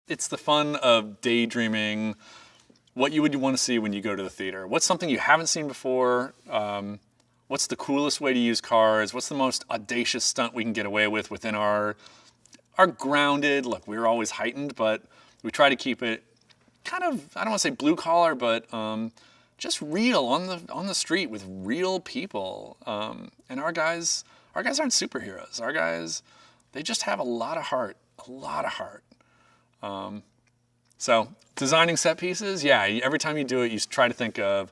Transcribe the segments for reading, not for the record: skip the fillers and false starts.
It's the fun of daydreaming what you would want to see when you go to the theater. What's something you haven't seen before? What's the coolest way to use cars? What's the most audacious stunt we can get away with within our grounded, look, we're always heightened, but we try to keep it kind of, I don't want to say blue collar, but just real on the street with real people. And our guys aren't superheroes. Our guys, they just have a lot of heart, a lot of heart. So designing set pieces, yeah, every time you do it, you try to think of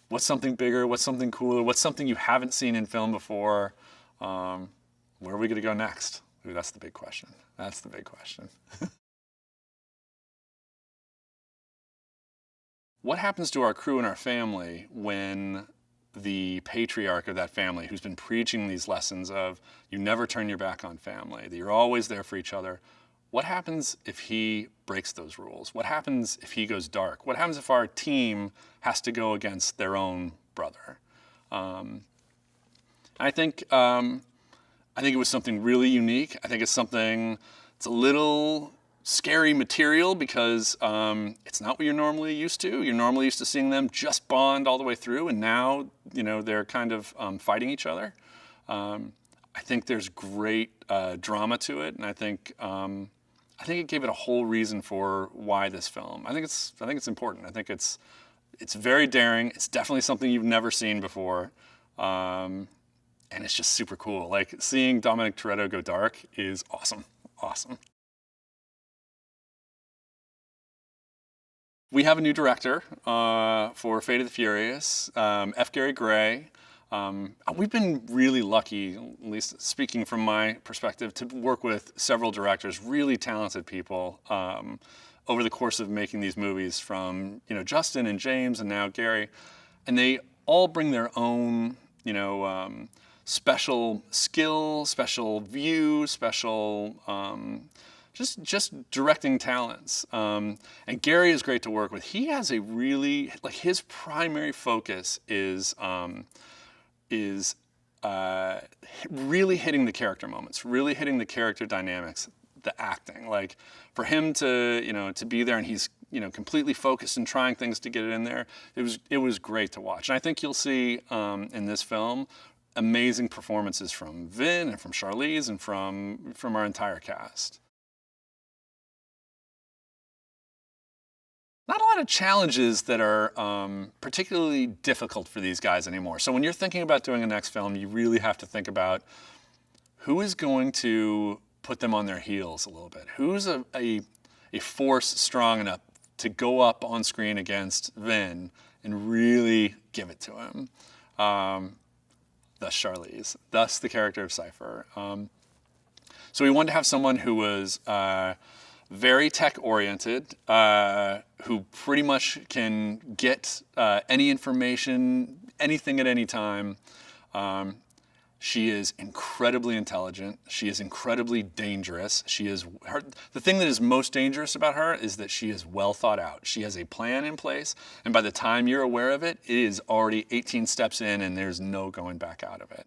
what's something bigger, what's something cooler, what's something you haven't seen in film before. Where are we going to go next? Ooh, that's the big question. That's the big question. What happens to our crew and our family when the patriarch of that family, who's been preaching these lessons of you never turn your back on family, that you're always there for each other, what happens if he breaks those rules? What happens if he goes dark? What happens if our team has to go against their own brother? I think it was something really unique. I think it's something, it's a little scary material because it's not what you're normally used to. You're normally used to seeing them just bond all the way through, and now, you know, they're kind of fighting each other. I think there's great drama to it, and I think it gave it a whole reason for why this film. I think it's important. I think it's very daring. It's definitely something you've never seen before. And it's just super cool. Like, seeing Dominic Toretto go dark is awesome. Awesome. We have a new director for Fate of the Furious, F. Gary Gray. We've been really lucky, at least speaking from my perspective, to work with several directors, really talented people, over the course of making these movies, from, you know, Justin and James and now Gary. And they all bring their own, you know, special skill, special view, special just directing talents. And Gary is great to work with. He has a really, like, his primary focus is really hitting the character moments, really hitting the character dynamics, the acting. Like, for him to, you know, to be there and he's, you know, completely focused and trying things to get it in there, it was great to watch. And I think you'll see in this film amazing performances from Vin and from Charlize and from our entire cast. Not a lot of challenges that are particularly difficult for these guys anymore. So when you're thinking about doing a next film, you really have to think about who is going to put them on their heels a little bit. Who's a force strong enough to go up on screen against Vin and really give it to him. Thus Charlize, thus the character of Cypher. So we wanted to have someone who was very tech-oriented, who pretty much can get any information, anything at any time. She is incredibly intelligent. She is incredibly dangerous. The thing that is most dangerous about her is that she is well thought out. She has a plan in place, and by the time you're aware of it, it is already 18 steps in and there's no going back out of it.